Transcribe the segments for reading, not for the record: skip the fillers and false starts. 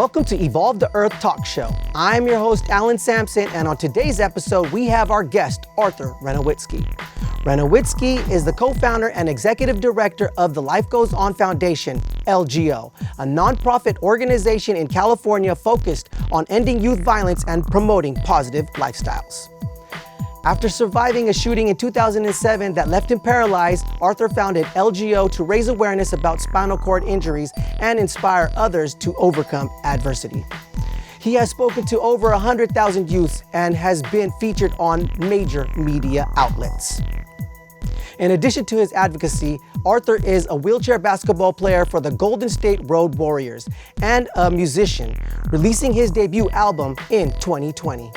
Welcome to Evolve the Earth Talk Show. I'm your host, Allan Samson, and on today's episode, we have our guest, Arthur Renowitzky. Renowitzky is the co-founder and executive director of the Life Goes On Foundation, LGO, a nonprofit organization in California focused on ending youth violence and promoting positive lifestyles. After surviving a shooting in 2007 that left him paralyzed, Arthur founded LGO to raise awareness about spinal cord injuries and inspire others to overcome adversity. He has spoken to over 100,000 youths and has been featured on major media outlets. In addition to his advocacy, Arthur is a wheelchair basketball player for the Golden State Road Warriors and a musician, releasing his debut album in 2020.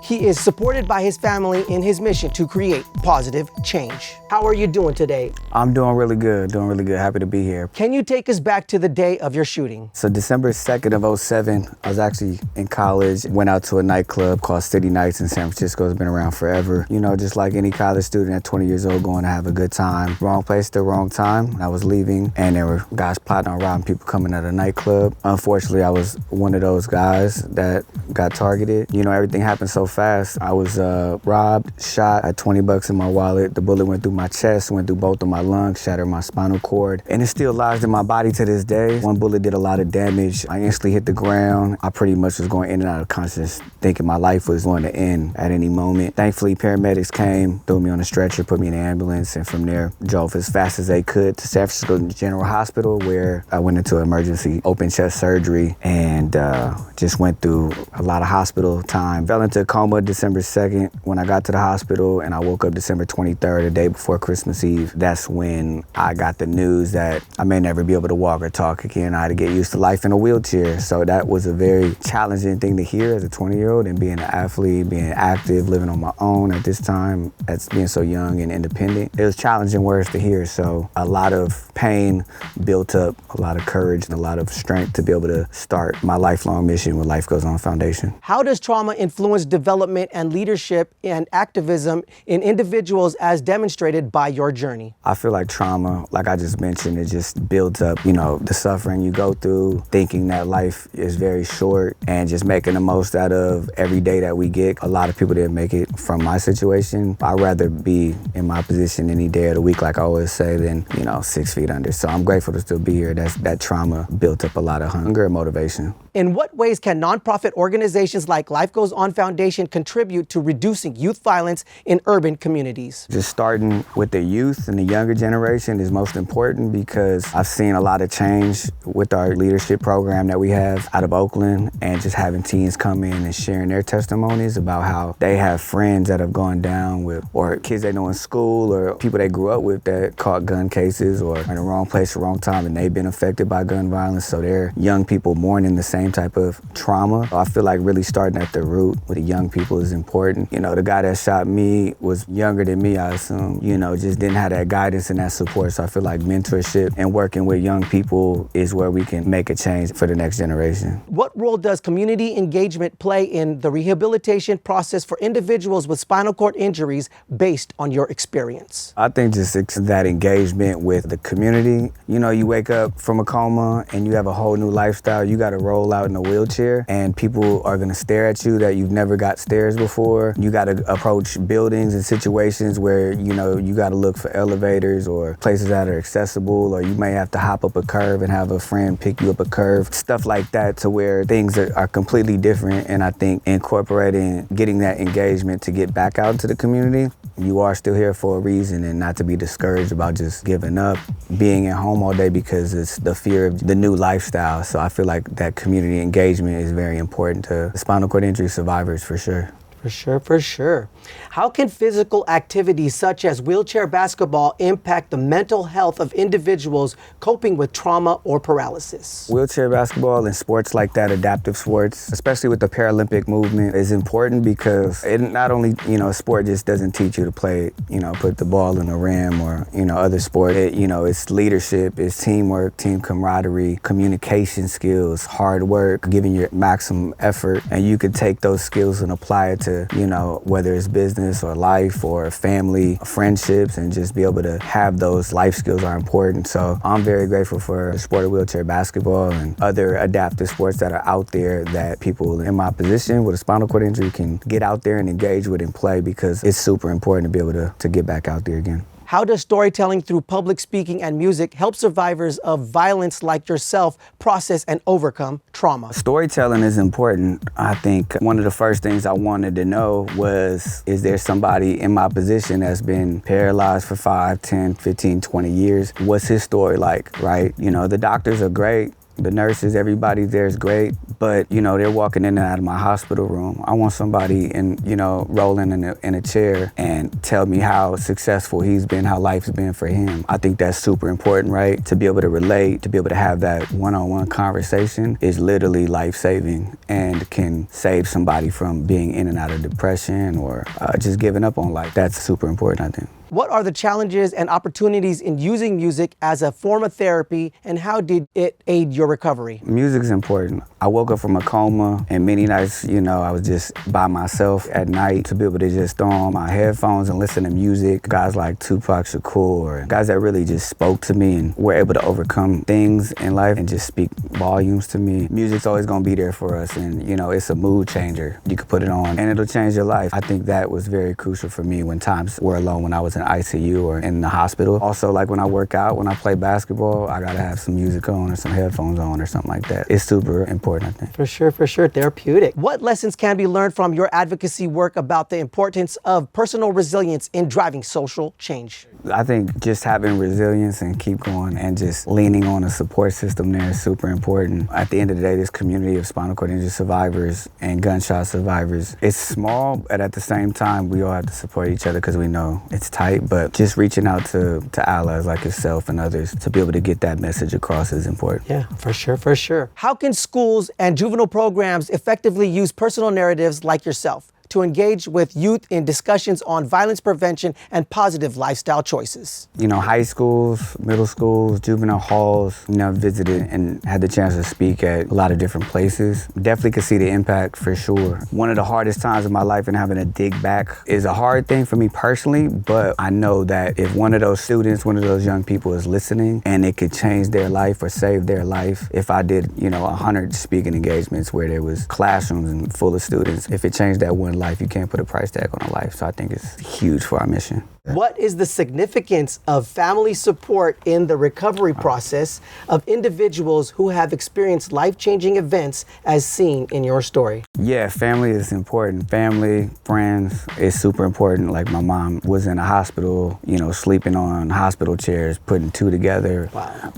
He is supported by his family in his mission to create positive change. How are you doing today? I'm doing really good. Happy to be here. Can you take us back to the day of your shooting? So December 2nd of 2007, I was actually in college, went out to a nightclub called City Nights in San Francisco. It's been around forever. You know, just like any college student at 20 years old going to have a good time. Wrong place at the wrong time. I was leaving and there were guys plotting on robbing people coming out of a nightclub. Unfortunately, I was one of those guys that got targeted. You know, everything happened so fast. I was robbed, shot, I had $20 in my wallet. The bullet went through my chest, went through both of my lungs, shattered my spinal cord, and it's still lodged in my body to this day. One bullet did a lot of damage. I instantly hit the ground. I pretty much was going in and out of consciousness, thinking my life was going to end at any moment. Thankfully, paramedics came, threw me on a stretcher, put me in an ambulance, and from there, drove as fast as they could to San Francisco General Hospital, where I went into emergency open chest surgery and just went through a lot of hospital time. Fell into a coma December 2nd. When I got to the hospital and I woke up December 23rd, the day before Christmas Eve, that's when I got the news that I may never be able to walk or talk again. I had to get used to life in a wheelchair. So that was a very challenging thing to hear as a 20-year-old, and being an athlete, being active, living on my own at this time, as being so young and independent. It was challenging words to hear. So a lot of pain built up, a lot of courage, and a lot of strength to be able to start my lifelong mission with Life Goes On Foundation. How does trauma influence development and leadership and activism in individuals as demonstrated by your journey? I feel like trauma, like I just mentioned, it just builds up, you know, the suffering you go through, thinking that life is very short and just making the most out of every day that we get. A lot of people didn't make it from my situation. I'd rather be in my position any day of the week, like I always say, than, 6 feet under. So I'm grateful to still be here. That trauma built up a lot of hunger and motivation. In what ways can nonprofit organizations like Life Goes On Foundation contribute to reducing youth violence in urban communities? Just starting with the youth and the younger generation is most important, because I've seen a lot of change with our leadership program that we have out of Oakland, and just having teens come in and sharing their testimonies about how they have friends that have gone down with, or kids they know in school, or people they grew up with that caught gun cases or in the wrong place, wrong time, and they've been affected by gun violence. So they're young people mourning the same type of trauma. I feel like really starting at the root with the young people is important. The guy that shot me was younger than me, I assume, just didn't have that guidance and that support. So I feel like mentorship and working with young people is where we can make a change for the next generation. What role does community engagement play in the rehabilitation process for individuals with spinal cord injuries based on your experience? I think just that engagement with the community. You wake up from a coma and you have a whole new lifestyle. You got to roll out in a wheelchair and people are going to stare at you that you've never got stares before. You got to approach buildings and situations where, you got to look for elevators or places that are accessible, or you may have to hop up a curve and have a friend pick you up a curve. Stuff like that, to where things are completely different. And I think incorporating, getting that engagement to get back out into the community, you are still here for a reason, and not to be discouraged about just giving up, being at home all day because it's the fear of the new lifestyle. So I feel like that community engagement is very important to spinal cord injury survivors, for sure. For sure. How can physical activities such as wheelchair basketball impact the mental health of individuals coping with trauma or paralysis? Wheelchair basketball and sports like that, adaptive sports, especially with the Paralympic movement, is important because it not only, a sport just doesn't teach you to play, put the ball in the rim or, other sport. It's leadership, it's teamwork, team camaraderie, communication skills, hard work, giving your maximum effort. And you could take those skills and apply it to to, you know, whether it's business or life or family, friendships, and just be able to have those life skills are important. So I'm very grateful for the sport of wheelchair basketball and other adaptive sports that are out there that people in my position with a spinal cord injury can get out there and engage with and play, because it's super important to be able to get back out there again. How does storytelling through public speaking and music help survivors of violence like yourself process and overcome trauma? Storytelling is important. I think one of the first things I wanted to know was, is there somebody in my position that's been paralyzed for 5, 10, 15, 20 years? What's his story like, right? You know, the doctors are great. The nurses, everybody there is great, but you know, they're walking in and out of my hospital room. I want somebody rolling in a chair and tell me how successful he's been, how life's been for him. I think that's super important, right? To be able to relate, to be able to have that one-on-one conversation is literally life-saving and can save somebody from being in and out of depression or just giving up on life. That's super important, I think. What are the challenges and opportunities in using music as a form of therapy, and how did it aid your recovery? Music's important. I woke up from a coma, and many nights, you know, I was just by myself at night. To be able to just throw on my headphones and listen to music, guys like Tupac Shakur, or guys that really just spoke to me and were able to overcome things in life and just speak volumes to me. Music's always gonna be there for us, and you know, it's a mood changer. You can put it on and it'll change your life. I think that was very crucial for me when times were alone, when I was in ICU or in the hospital. Also, like when I work out, when I play basketball, I gotta have some music on or some headphones on or something like that. It's super important, I think. For sure, therapeutic. What lessons can be learned from your advocacy work about the importance of personal resilience in driving social change? I think just having resilience and keep going and just leaning on a support system there is super important. At the end of the day, this community of spinal cord injury survivors and gunshot survivors, it's small, but at the same time, we all have to support each other because we know it's tight, but just reaching out to allies like yourself and others to be able to get that message across is important. Yeah, for sure. How can schools and juvenile programs effectively use personal narratives like yourself to engage with youth in discussions on violence prevention and positive lifestyle choices? You know, high schools, middle schools, juvenile halls, you know, visited and had the chance to speak at a lot of different places. Definitely could see the impact for sure. One of the hardest times of my life and having to dig back is a hard thing for me personally, but I know that if one of those students, one of those young people is listening and it could change their life or save their life, if I did, you know, 100 speaking engagements where there was classrooms and full of students, if it changed that one life, you can't put a price tag on a life. So I think it's huge for our mission. What is the significance of family support in the recovery process of individuals who have experienced life-changing events as seen in your story? Yeah, family is important. Family, friends is super important. Like my mom was in a hospital, you know, sleeping on hospital chairs, putting two together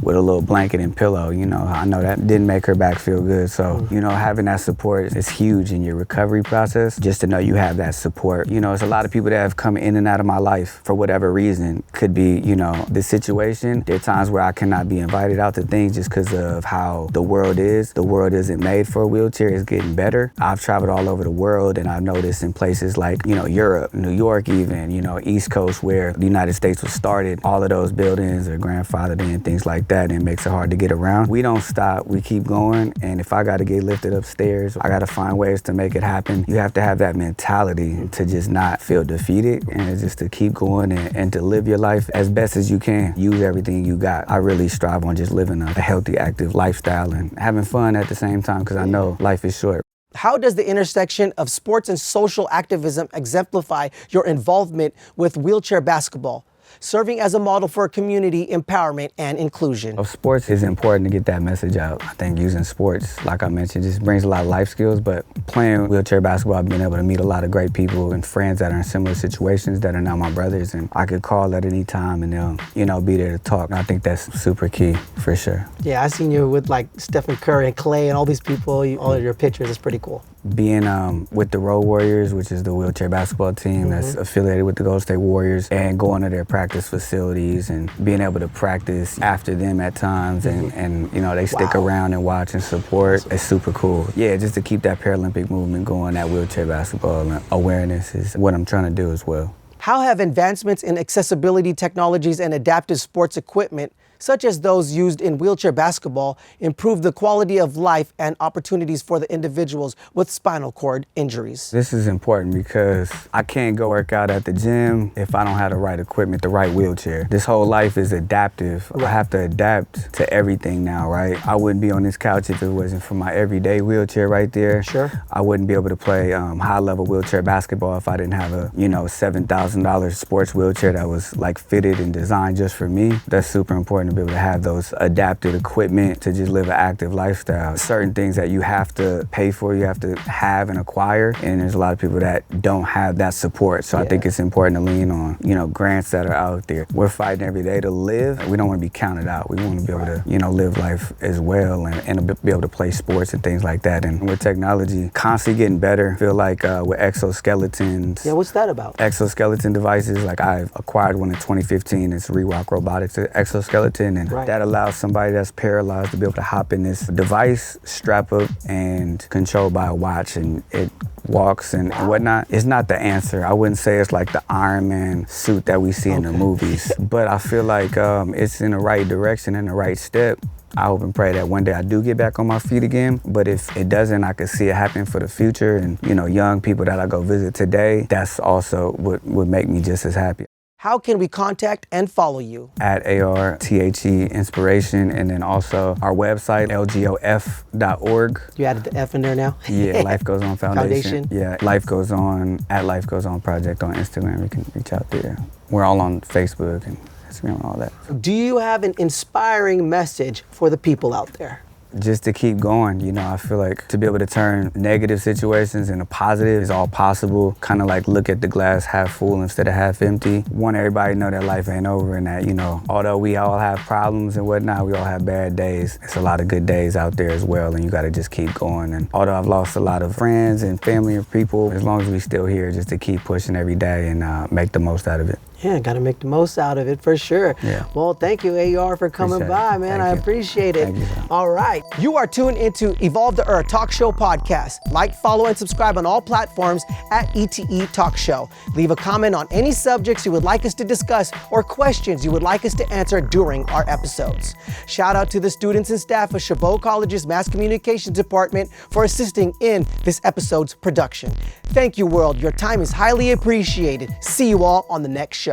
with a little blanket and pillow. You know, I know that didn't make her back feel good. So, you know, having that support is huge in your recovery process. Just to know you have that support. You know, it's a lot of people that have come in and out of my life for whatever reason. Could be, you know, the situation. There are times where I cannot be invited out to things just because of how the world is. The world isn't made for a wheelchair. It's getting better. I've traveled all over the world, and I've noticed in places like, you know, Europe, New York even, you know, East Coast where the United States was started, all of those buildings are grandfathered in, things like that, and it makes it hard to get around. We don't stop. We keep going, and if I got to get lifted upstairs, I got to find ways to make it happen. You have to have that mentality to just not feel defeated and just to keep going and to live your life as best as you can. Use everything you got. I really strive on just living a healthy, active lifestyle and having fun at the same time because I know life is short. How does the intersection of sports and social activism exemplify your involvement with wheelchair basketball, serving as a model for community empowerment and inclusion? Sports is important to get that message out. I think using sports, like I mentioned, just brings a lot of life skills, but playing wheelchair basketball, I've been able to meet a lot of great people and friends that are in similar situations that are now my brothers, and I could call at any time and they'll, you know, be there to talk. I think that's super key for sure. Yeah, I seen you with like Stephen Curry and Clay and all these people, all of your pictures. It's pretty cool. Being with the Road Warriors, which is the wheelchair basketball team that's affiliated with the Golden State Warriors, and going to their practice facilities and being able to practice after them at times and you know, they stick around and watch and support. It's super cool. Yeah, just to keep that Paralympic movement going, that wheelchair basketball awareness is what I'm trying to do as well. How have advancements in accessibility technologies and adaptive sports equipment such as those used in wheelchair basketball, improve the quality of life and opportunities for the individuals with spinal cord injuries. This is important because I can't go work out at the gym if I don't have the right equipment, the right wheelchair. This whole life is adaptive. I have to adapt to everything now, right? I wouldn't be on this couch if it wasn't for my everyday wheelchair right there. Sure. I wouldn't be able to play high-level wheelchair basketball if I didn't have a, $7,000 sports wheelchair that was like fitted and designed just for me. That's super important to be able to have those adapted equipment to just live an active lifestyle. Certain things that you have to pay for, you have to have and acquire, and there's a lot of people that don't have that support. So I think it's important to lean on, grants that are out there. We're fighting every day to live. We don't want to be counted out. We want to be able to, live life as well and be able to play sports and things like that. And with technology constantly getting better, I feel like with exoskeletons. Yeah, what's that about? Exoskeleton devices, like I've acquired one in 2015. It's Rewalk Robotics exoskeleton, and that allows somebody that's paralyzed to be able to hop in this device, strap up, and controlled by a watch, and it walks and whatnot. It's not the answer. I wouldn't say it's like the Iron Man suit that we see in the movies, but I feel like it's in the right direction and the right step. I hope and pray that one day I do get back on my feet again, but if it doesn't, I can see it happen for the future, and young people that I go visit today, that's also what would make me just as happy. How can we contact and follow you? At ARTHE Inspiration, and then also our website, lgof.org. You added the F in there now? Yeah, Life Goes On Foundation. Yeah, Life Goes On, at Life Goes On Project on Instagram. You can reach out there. We're all on Facebook and Instagram and all that. Do you have an inspiring message for the people out there? Just to keep going, I feel like to be able to turn negative situations into positive is all possible. Kind of like look at the glass half full instead of half empty. Want everybody to know that life ain't over, and that, although we all have problems and whatnot, we all have bad days. It's a lot of good days out there as well, and you gotta just keep going. And although I've lost a lot of friends and family and people, as long as we still here, just to keep pushing every day and make the most out of it. Yeah, got to make the most out of it for sure. Yeah. Well, thank you, AR, for coming by, man. I appreciate it. Thank you. All right. You are tuned into Evolve the Earth Talk Show podcast. Like, follow, and subscribe on all platforms at ETE Talk Show. Leave a comment on any subjects you would like us to discuss or questions you would like us to answer during our episodes. Shout out to the students and staff of Chabot College's Mass Communications Department for assisting in this episode's production. Thank you, world. Your time is highly appreciated. See you all on the next show.